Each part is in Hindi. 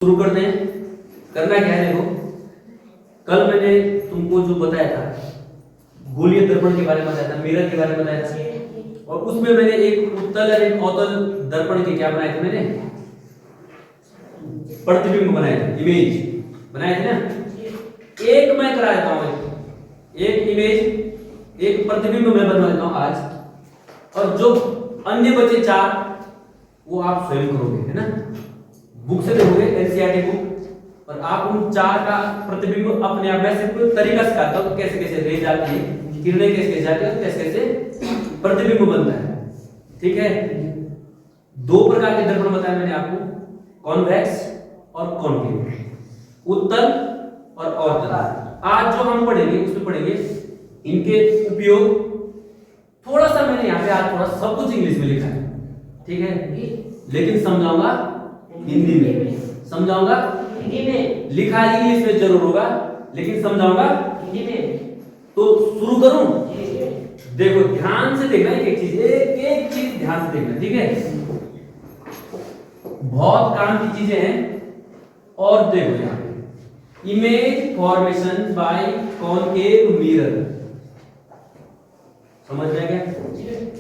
शुरू करते हैं। करना क्या है, देखो कल मैंने तुमको जो बताया था गोलीय दर्पण के बारे में बताया था, मिरर के बारे में बताया था, और उसमें मैंने एक उत्तल और एक अवतल दर्पण के क्या बनाए थे, मैंने प्रतिबिंब बनाए थे, इमेज बनाए थे ना। एक मैं करा देता हूं, एक इमेज एक प्रतिबिंब मैं बनवा देता हूं आज, और जो अन्य बचे चार वो आप स्वयं करोगे, है ना। बुक से देखोगे एनसीईआरटी बुक, और आप उन चार का प्रतिबिंब अपने आप में सिर्फ तरीका सिखाता हूं कैसे कैसे रेज आती है, किरणें कैसे कैसे आती है, कैसे कैसे प्रतिबिंब बनता है। ठीक है, दो प्रकार के दर्पण बताया मैंने आपको, कॉन्वेक्स और कॉन्केव, उत्तल और अवतल। आज जो हम पढ़ेंगे उसमें पढ़ेंगे इनके उपयोग। थोड़ा सा मैंने यहाँ पे आज थोड़ा सब कुछ इंग्लिश में लिखा है, ठीक है, लेकिन समझाऊंगा हिंदी में, समझाऊंगा हिंदी में, लिखा इंग्लिश में जरूर होगा लेकिन समझाऊंगा हिंदी में। तो शुरू करूं। देखो ध्यान से देखना, एक चीज, एक चीज ध्यान से देखना, ठीक है। बहुत काम की चीजें हैं। और देखो यहाँ पे image formation by concave mirror, समझ में क्या?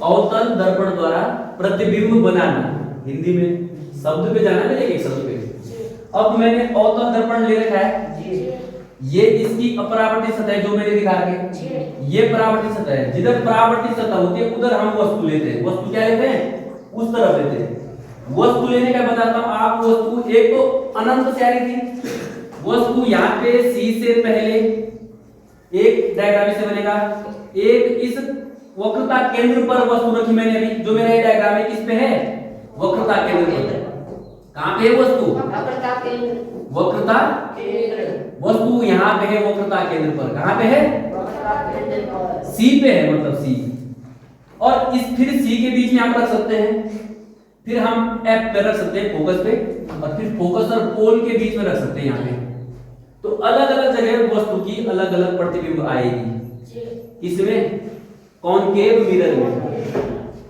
अवतल दर्पण द्वारा प्रतिबिंब बनाना, हिंदी में शब्द पे जाना है, एक शब्द पे। अब मैंने अवतल दर्पण ले रखा है, ये इसकी अपरावर्तित सतह जो मैंने दिखा रखी है, ये परावर्तित सतह है। जिधर परावर्तित सतह होती है उधर हम वस्तु लेते हैं। वस्तु क्या लेते हैं? उस तरफ लेते हैं। वस्तु लेने का बताता हूं आप। वस्तु एक तो अनंत से आ रही थी वस्तु, यहाँ पे सी से पहले एक डायग्राम से बनेगा, एक इस वक्रता केंद्र पर वस्तु रखी मैंने अभी, जो मेरा ये डायग्राम है किस पे है? वक्रता केंद्र पर। कहां पे है वस्तु? वक्रता केंद्र, वक्रता केंद्र, वस्तु यहाँ पे है वक्रता केंद्र पर। कहां पे है? वक्रता केंद्र पर, सी पे है, मतलब सी। और इस फिर सी के बीच में आप रख सकते हैं, फिर हम एफ पे रख सकते हैं फोकस पे, और फिर फोकस और पोल के बीच में रख सकते हैं यहाँ पे। तो अलग अलग जगह वस्तु की अलग अलग प्रतिबिंब आएगी, इसमें कॉनकेव मिरर में,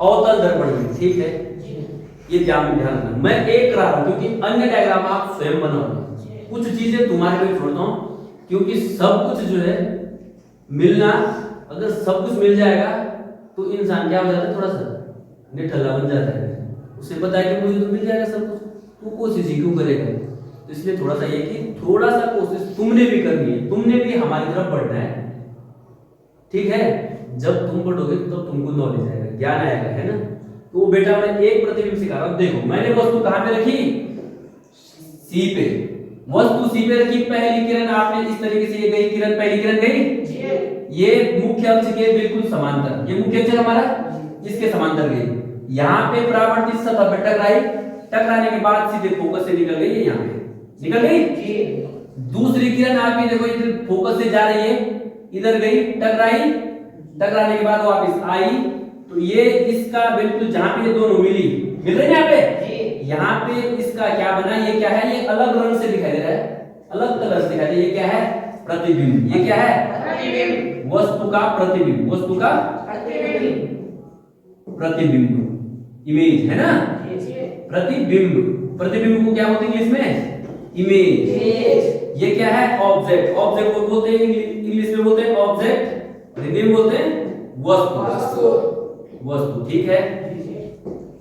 अवतल दर्पण में, ठीक है। ये ध्यान रखना, मैं एक करा रहा हूं क्योंकि अन्य डायग्राम आप स्वयं बनाओगे। कुछ चीजें तुम्हारे लिए छोड़ता हूं क्योंकि सब कुछ जो है मिलना, अगर सब कुछ मिल जाएगा तो इंसान क्या हो जाता है, थोड़ा सा निठल्ला बन जाता है। उसे पता है कि मुझे तो मिल जाएगा सब कुछ, तो कोशिश ही क्यों करेगा। तो इसलिए थोड़ा सा ये कि थोड़ा सा कोशिश तुमने भी करनी है, तुमने भी हमारी तरफ बढ़ना है, ठीक है। जब तुम पढ़ोगे तो तुमको नॉलेज आएगा, ज्ञान आएगा, है ना। तो बेटा मैं एक प्रतिबिंब सिखा रहा हूं। देखो मैंने वस्तु कहां पे रखी? सी पे। वस्तु सी पे रखी, पहली किरण आपने इस तरीके से, ये गई किरण, पहली किरण गई, ये मुख्य अक्ष के बिल्कुल समांतर, ये मुख्य अक्ष हमारा इसके समांतर गई। यहाँ पे परावर्तित सतह पे टकराई, टकराने के बाद सीधे फोकस से निकल गई, यहाँ पे निकल गई। दूसरी किरण आपकी देखो इधर फोकस से जा रही है, इधर गई, टकराई, टकराने के बाद वापस आई, तो ये इसका बिल्कुल जहां पे ये दोनों मिल रहे हैं यहाँ पे, यहाँ पे इसका क्या बना, ये क्या है? ये अलग रंग से दिखाई दे रहा है, अलग कलर से दिखाई दे रहा है। ये क्या है? प्रतिबिंब। ये क्या है? प्रतिबिंब। वस्तु का प्रतिबिंब, वस्तु का प्रतिबिंब, प्रतिबिंब, इमेज, है ना। प्रतिबिंब, प्रतिबिंब को क्या बोलते हैं इंग्लिश में? इमेज। ये क्या है? ऑब्जेक्ट। ऑब्जेक्ट को बोलते हैं इंग्लिश में बोलते हैं ऑब्जेक्ट, हिंदी में बोलते हैं वस्तु, वस्तु, ठीक है।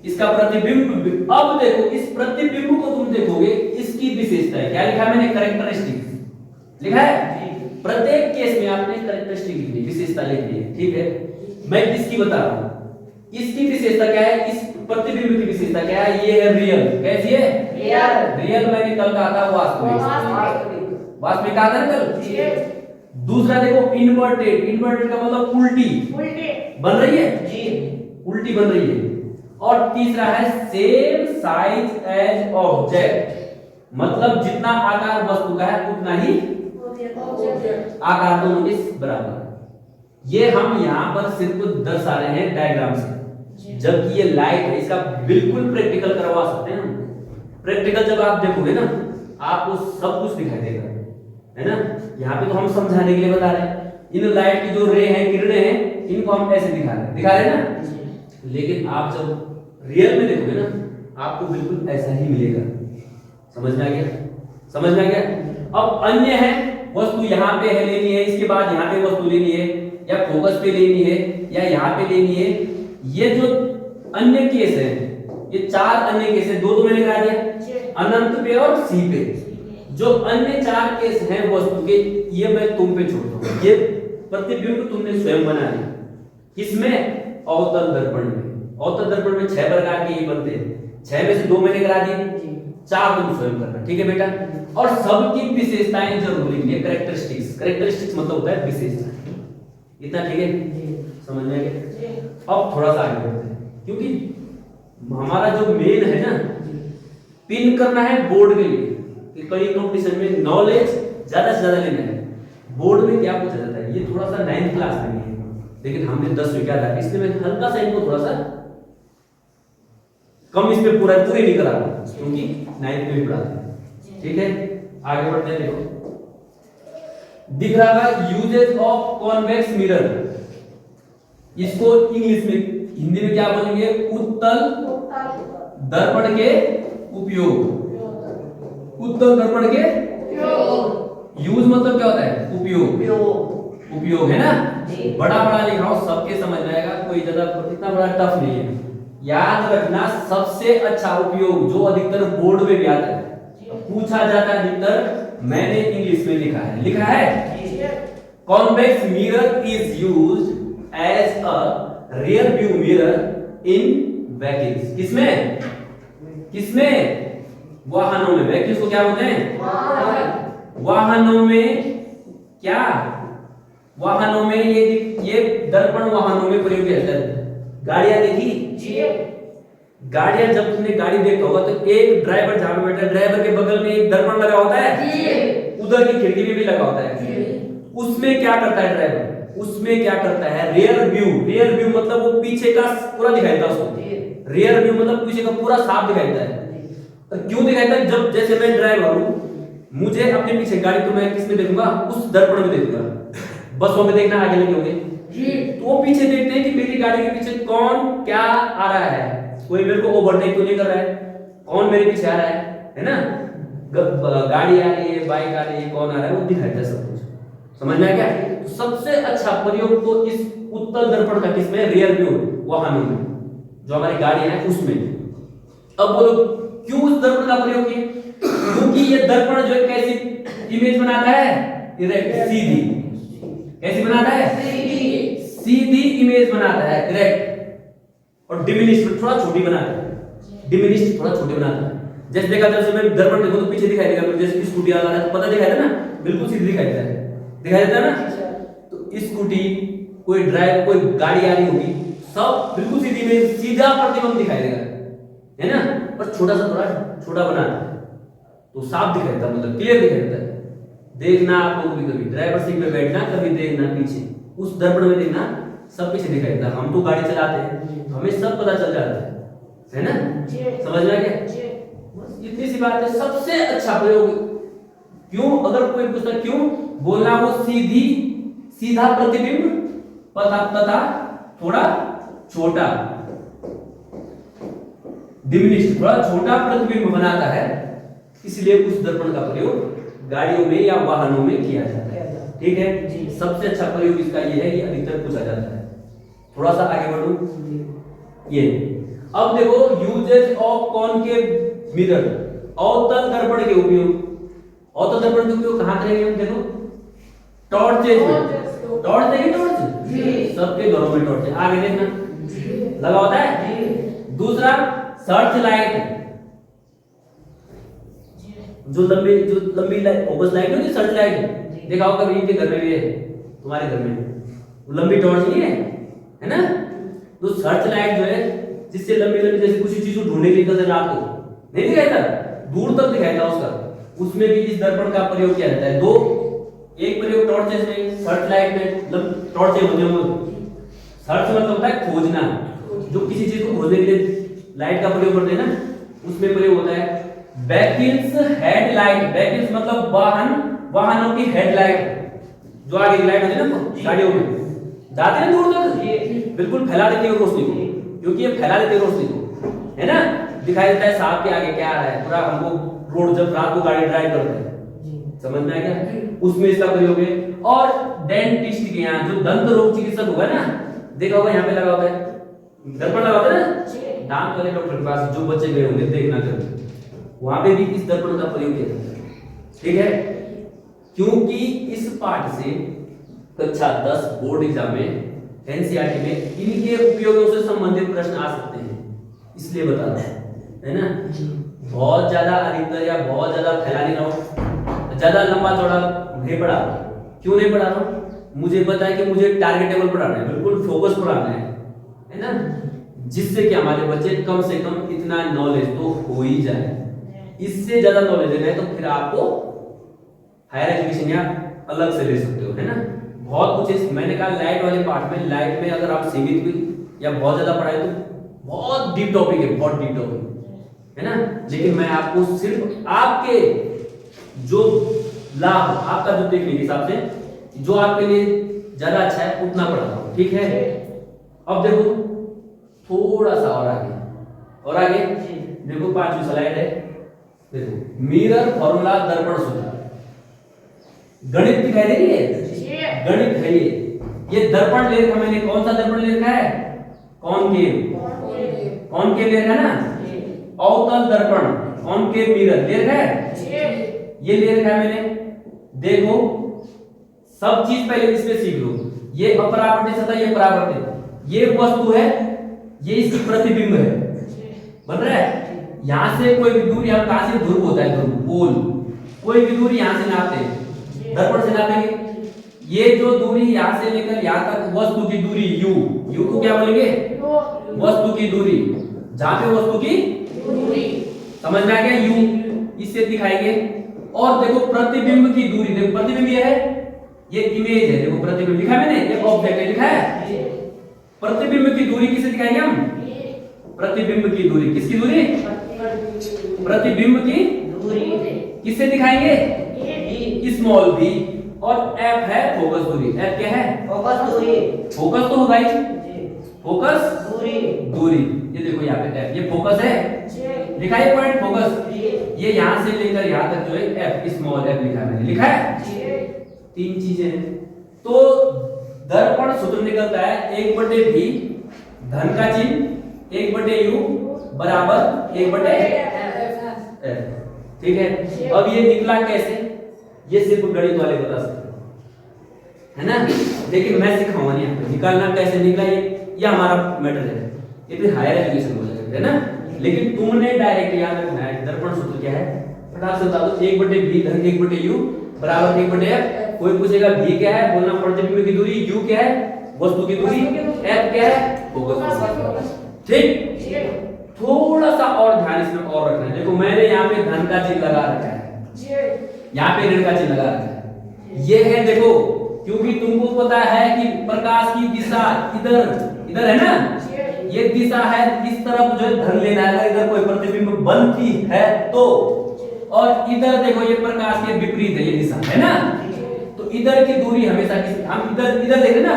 इसका प्रतिबिंब, अब देखो इस प्रतिबिंब को तुम देखोगे, इसकी विशेषता है, क्या लिखा है मैंने? कैरेक्टरिस्टिक लिखा है। प्रत्येक केस में आपने कैरेक्टरिस्टिक लिखी, विशेषता लिखी है, ठीक है। मैं इसकी बता रहा हूं, इसकी विशेषता क्या है? इस प्रतिबिंब की विशेषता क्या है? ये है रियल। कैसी है? रियल। रियल मैंने कल कहा था वास्तविक, वास्तविक कहा था ना कल। दूसरा देखो इन्वर्टेड, इन्वर्टेड का मतलब उल्टी, बन रही है जी, उल्टी बन रही है। और तीसरा है सेम साइज एज ऑब्जेक्ट, मतलब जितना आकार वस्तु का है उतना ही आकार दोनों के बराबर। ये हम यहां पर सिर्फ दर्शा रहे हैं डायग्राम से, जबकि ये लाइट है, इसका बिल्कुल प्रैक्टिकल करवा सकते हैं हम। प्रैक्टिकल जब आप देखोगे ना, आपको सब कुछ दिखाई देगा, है ना। यहाँ पे तो हम समझाने के लिए बता रहे हैं, इन लाइट की जो रे हैं, किरणें हैं, इनको हम ऐसे दिखा रहे हैं ना। लेकिन आप जब रियल में देखोगे ना, आपको बिल्कुल ऐसा ही मिलेगा। समझ में आ गया? समझ में आ गया? अब अन्य है, वस्तु यहाँ पे है लेनी है, इसके बाद यहाँ पे वस्तु लेनी है, या फोकस पे लेनी है, या यहाँ पे लेनी है। ये जो अन्य केस है, ये 4 अन्य केस है, दो मैंने करा दिया, अनंत पे और सी पे। जो अन्य 4 केस हैं वस्तु के, ये मैं तुम पे छोड़ता हूँ। ये प्रतिबिंब तुमने स्वयं बना लिया। किसमें? अवतल दर्पण में। अवतल दर्पण में 6 प्रकार के ये बनते हैं, 6 में से 2 मैंने करा दिए, 4 तुम स्वयं करना। ठीक है बेटा? और सबकी विशेषताएं जरूर लिखनी, कैरेक्टरिस्टिक्स। कैरेक्टरिस्टिक्स मतलब होता है विशेषता। इतना ठीक है? समझ में आ गया? अब थोड़ा सा आगे बढ़ते हैं, क्योंकि हमारा जो मेन है ना, पिन करना है बोर्ड के लिए कि कई कंपटीशन में नॉलेज ज्यादा से ज्यादा लेना है। बोर्ड में क्या पूछा जाता है, ये थोड़ा सा 9th क्लास में है, लेकिन हमने 10 में क्या था, इसलिए मैं हल्का सा इनको थोड़ा सा कम इस पे पूरी नहीं करा, क्योंकि 9th में भी पढ़ाते हैं। ठीक है? आगे बढ़ते हैं। देखो दिख रहा है यूजेज ऑफ कॉन्वेक्स मिरर। इसको इंग्लिश में, हिंदी में क्या बोलेंगे? उत्तल दर्पण के उपयोग। उत्तल दर्पण के यूज मतलब क्या होता है? उपयोग। उपयोग है ना? बड़ा बड़ा लिखा हो, सबके समझ में आएगा, कोई ज्यादा इतना बड़ा टफ नहीं है। याद रखना, सबसे अच्छा उपयोग जो अधिकतर बोर्ड में भी आता है, पूछा जाता है अधिकतर, मैंने इंग्लिश में लिखा है। लिखा है convex mirror is used as a rear view mirror in vehicles. किसमें? किसमें? वाहनों में। व्हीकल्स को क्या बोलते हैं? वाहनों में। क्या? वाहनों में। ये दर्पण वाहनों में प्रयोग किया जाता है। गाड़ियां देखी? गाड़ियां, जब तुमने गाड़ी देखा होगा तो एक ड्राइवर जहां पे बैठा है, ड्राइवर के बगल में एक दर्पण लगा होता है, उधर की खिड़की में भी लगा होता है। उसमें क्या करता है ड्राइवर? उसमें क्या करता है? Rear view. रियर व्यू मतलब वो पीछे का पूरा दिखाई देता है उसको। रियर व्यू मतलब पीछे का पूरा साफ दिखाई देता है। और क्यों दिखाई देता है? जब जैसे मैं ड्राइवर हूं, मुझे अपने पीछे गाड़ी, तो मैं किसमें देखूंगा? उस दर्पण में देखूंगा। बसों में देखना आगे लगे होंगे, तो वो पीछे देखते हैं कि मेरी गाड़ी के पीछे कौन क्या आ रहा है, कोई मेरे को ओवरटेक तो नहीं कर रहा है, कौन मेरे पीछे आ रहा है ना? गाड़ी आ रही है, बाइक आ रही है, कौन आ रहा है, वो दिखाई देता है सब कुछ। समझ में आ गया? तो सबसे अच्छा प्रयोग तो इस उत्तल दर्पण का किसमें? रियर व्यू वाहनों में, जो हमारी गाड़ी है उसमें। अब बोलो क्यों उस दर्पण का प्रयोग किया? क्योंकि ये दर्पण जो है कैसी इमेज बनाता है? डायरेक्ट, सीधी। कैसी बनाता है? सीधी इमेज बनाता है, डायरेक्ट। और डिमिनिश्ड थोड़ा छोटी बनाता है। डिमिनिश्ड थोड़ा छोटी बनाता है। जैसे देखा, जैसे मैं दर्पण देखो तो पीछे दिखाई देगा, जैसे स्कूटी आ रहा है तो पता दिखाई देता ना, बिल्कुल सीधी दिखाई देता है, दिखाई देता है ना? तो स्कूटी, कोई ड्राइव, कोई गाड़ी आ रही होगी, सब बिल्कुल सीधी में सीधा प्रतिबिंब दिखाई देगा, है ना? पर छोटा सा, थोड़ा छोटा बनाना है तो साफ दिखाई देता, मतलब क्लियर दिखाई देता है। देखना आप लोग भी, कभी ड्राइवर सीट में बैठना, कभी देखना पीछे, उस दर्पण में देखना, सब पीछे दिखाई देता। हम तो गाड़ी चलाते हैं, हमें सब पता चल जाता है ना? समझ में आ गया? बस इतनी सी बात है। सबसे अच्छा प्रयोग क्यों? अगर कोई पूछता क्यों, बोलना वो सीधा प्रतिबिंब तथा थोड़ा छोटा, डिमिनिश्ड, थोड़ा छोटा प्रतिबिंब बनाता है, इसलिए उस दर्पण का प्रयोग गाड़ियों में या वाहनों में किया जाता है। ठीक है? सबसे अच्छा प्रयोग इसका ये है कि अधिकतर पूछा जाता है। थोड़ा सा आगे बढ़ूं। ये अब देखो यूजेस ऑफ कॉनकेव मिरर, अवतल दर्पण के उपयोग। अवतल दर्पण के उपयोग कहां करेंगे हम? देखो टॉर्चेज में। टॉर्च देखिए, टॉर्च सबके घरों में टॉर्च है, आगे देखना लगा होता है। दूसरा सर्च लाइट, जो लंबी लाइट, फोकस लाइट होती है, सर्च लाइट देखा होगा, कभी इनके घर में भी है, तुम्हारे घर में वो लंबी टॉर्च नहीं है ना? तो सर्च लाइट जो है, जिससे लंबी जैसे किसी चीज को ढूंढने के लिए रात को नहीं दिखाता, दूर तक दिखाता उसका, उसमें भी इस दर्पण का प्रयोग किया जाता है। दो, एक प्रयोग टॉर्चेस में, सर्च लाइट में। टॉर्चेस होते हैं, सर्च मतलब होता है खोजना, जो किसी चीज को खोजने के लिए लाइट का प्रयोग करते हैं ना, उसमें प्रयोग होता है। व्हीकल्स हेडलाइट, व्हीकल्स मतलब वाहनों की हेडलाइट, जो आगे की लाइट होती है ना गाड़ियों में, जाते हैं दूर तक, बिल्कुल फैला देती है रोशनी को, क्योंकि ये फैला देती है रोशनी को, है ना? दिखाई देता है सांप के आगे क्या आ रहा है, पूरा हमको रोड जब रात को गाड़ी ड्राइव करते हैं, समझ में आ गया, उसमें इसका प्रयोग है। और डेंटिस्ट के यहाँ जो दंत रोग चिकित्सक होगा ना, देखा होगा यहाँ पे लगा होता है, दर्पण लगा होता है ना दांत वाले डॉक्टर के पास, जो बच्चे गए होंगे देखना जरूर, वहां पे भी इस दर्पण का प्रयोग किया जाता है, ठीक है। क्योंकि इस पाठ से कक्षा 10 बोर्ड एग्जाम में एनसीईआरटी में इनके उपयोगों से संबंधित प्रश्न आ सकते हैं, इसलिए बता रहा हूं, है ना। बहुत ज्यादा अधिकतर या बहुत ज्यादा फैलाने ना हो, ज्यादा लंबा चौड़ा नहीं पढ़ा, क्यों नहीं पढ़ा रहा हूं, मुझे पता है कि मुझे टारगेटेबल पढ़ाना है, बिल्कुल फोकस पढ़ाना है ना, जिससे कि हमारे बच्चे कम से कम इतना नॉलेज तो हो ही जाए। इससे ज्यादा नॉलेज लेना है तो फिर आपको हायर एजुकेशन या अलग से ले सकते हो, है ना। बहुत कुछ है, मैंने कहा लाइट वाले पार्ट में, लाइट में अगर आप सीमित भी या बहुत ज्यादा पढ़ाए तो बहुत डीप टॉपिक है, बहुत डीप टॉपिक है ना। लेकिन मैं आपको सिर्फ आपके जो लाभ, आपका जो देखने के हिसाब से जो आपके लिए ज्यादा अच्छा है उतना पढ़ाता हूं, ठीक है। अब देखो थोड़ा सा और आगे देखो 5वीं स्लाइड है, देखो मिरर फॉर्मूला दर्पण सूत्र, गणित दिखाई दे रही है, गणित है ये दर्पण ले रखा मैंने, कौन सा दर्पण ले रखा है, कॉनकेव ले रखा है ना, अवतल दर्पण कॉनकेव मिरर ले रखा है, ये ले रखा है मैंने। देखो सब चीज पहले इसमें सीख लो, ये अपरावर्तित सतह, ये परावर्तित, ये वस्तु है, ये इसकी प्रतिबिंब है, बन रहा है। यहां से कोई भी दूरी, हम कहां से ध्रुव होता है, ध्रुव पोल, कोई भी दूरी यहां से नापते हैं, दर्पण से नापेंगे। ये जो दूरी यहां से लेकर यहां तक वस्तु की दूरी u को क्या बोलेंगे, वस्तु की दूरी, जहां पे वस्तु की दूरी, समझ में आ गया, u इससे दिखाएंगे। और देखो प्रतिबिंब की दूरी, देखो प्रतिबिंब ये है, ये इमेज है, देखो प्रतिबिंब लिखा है मैंने, ये ऑब्जेक्ट है लिखा है। प्रतिबिंब की दूरी किसे दिखाएंगे हम, प्रतिबिंब की दूरी, किसकी दूरी, प्रतिबिंब की दूरी किससे दिखाएंगे, स्मॉल b, और f है फोकस दूरी, f क्या है, फोकस दूरी, फोकस तो होगा ही, फोकस दूरी, ये देखो यहाँ पे f, ये फोकस है, लिखा है पॉइंट फोकस, ये यहाँ से लेकर यहाँ तक जो है f, स्मॉल f लिखा है मैंने, लिखा है। 3 चीजें हैं, तो दर्पण सूत्र निकलता है 1/v, धन का चिन्ह, 1/u बराबर 1/f, ठीक है। अब ये निकला कैसे, ये सिर्फ गणित वाले बता सकते हैं, है ना, लेकिन मैं सिखाऊंगा नहीं आपको निकालना कैसे निकला, ये हमारा मैटर है, ये फिर हायर एजुकेशन हो जाएगा, है ना। लेकिन तुमने डायरेक्ट याद रखना है दर्पण सूत्र क्या है, फटाक से बता दो, 1/v धन 1/u बराबर 1/f। कोई पूछेगा v क्या है, बोलना प्रतिबिंब की दूरी, u क्या है, वस्तु की दूरी, f क्या है, फोकस, ठीक। थोड़ा सा और ध्यान इसमें और रखना है, देखो मैंने यहाँ पे धन का चिन्ह लगा रखा है, यहाँ पे ऋण का चिन्ह लगा रखा है, ये है देखो, क्योंकि तुमको पता है कि प्रकाश की दिशा इधर है ना, ये दिशा है, इस तरफ जो है धन लेना है, अगर इधर कोई प्रतिबिंब बनती है तो, और इधर देखो ये प्रकाश के विपरीत है, ये दिशा है ना, तो इधर की दूरी हमेशा किस, हम इधर देख रहे ना,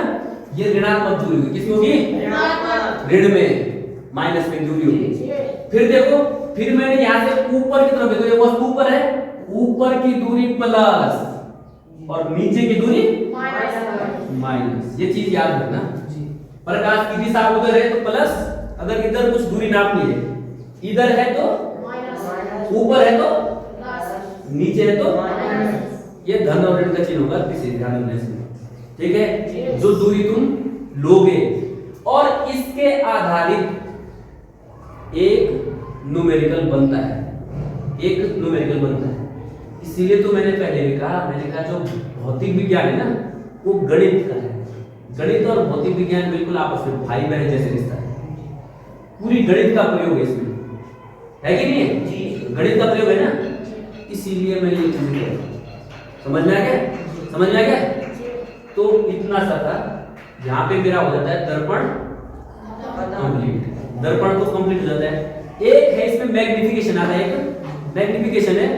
ये ऋणात्मक दूरी होगी, किसमें होगी, ऋण में, माइनस में दूरी होगी। फिर देखो, फिर मैंने यहाँ से ऊपर की तरफ देखो, ये वस्तु ऊपर है, ऊपर की दूरी प्लस और नीचे की दूरी माइनस, ये चीज याद रखना। प्रकाश की दिशा उधर है तो प्लस, अगर इधर कुछ दूरी नापनी है, इधर है तो ऊपर है तो नीचे है तो, ये धन और ऋण का चिन्ह होगा, विशेष ध्यान रखना इसमें, ठीक है। जो दूरी तुम लोगे और इसके आधारित एक न्यूमेरिकल बनता है, एक न्यूमेरिकल बनता है। इसीलिए तो मैंने पहले भी कहा, मैंने कहा जो भौतिक विज्ञान है ना वो गणित का है, गणित और भौतिक विज्ञान बिल्कुल आपस में भाई बहन जैसे रिश्ता है, पूरी गणित का प्रयोग है इसमें, है कि नहीं है, गणित का प्रयोग है ना, इसीलिए मैं ये चीज कह रहा हूं, समझ में आ गया, समझ में आ गया। तो इतना सा था, यहाँ पे मेरा हो जाता है दर्पण कंप्लीट, दर्पण तो कंप्लीट हो जाता है। एक है इसमें मैग्निफिकेशन आता है, एक मैग्निफिकेशन है,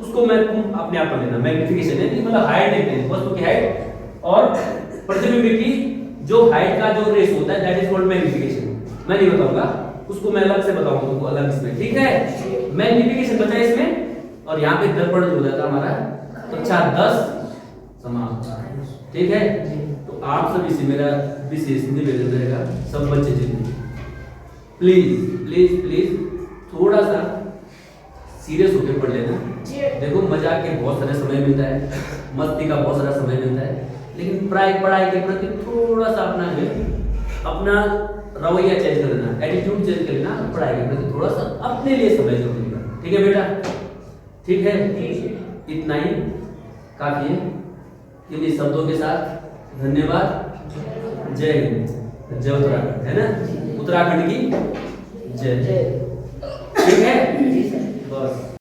उसको मैं तुम अपने आप कर लेना, मैग्निफिकेशन है मतलब हाइट देखते हैं, वस्तु की हाइट और प्रतिबिंब की जो हाइट का जो रेस होता है, दैट इज कॉल्ड मैग्निफिकेशन। मैं नहीं बताऊंगा, उसको मैं अलग से बताऊंगा तुमको अलग इसमें, ठीक है। मैग्निफिकेशन बचा इसमें और यहाँ पे दर्पण जो होता था हमारा कक्षा 10 समाप्त, ठीक है। तो आप सभी से मेरा विशेष निवेदन रहेगा, सब बच्चे जितने प्लीज प्लीज प्लीज थोड़ा सा सीरियस होकर पढ़ लेना। देखो मजाक के बहुत सारे समय मिलता है, मस्ती का बहुत सारा समय मिलता है, लेकिन पढ़ाई के प्रति थोड़ा सा अपना जो है अपना रवैया चेंज कर लेना, एटीट्यूड चेंज कर लेना, पढ़ाई के प्रति थोड़ा सा अपने लिए समय जरूर देना, ठीक है बेटा, ठीक है। इतना ही काफी है। इन्हीं शब्दों के साथ धन्यवाद, जय हिंद, जय उत्तराखंड, है ना, उत्तराखंड की जय, ठीक है। बस।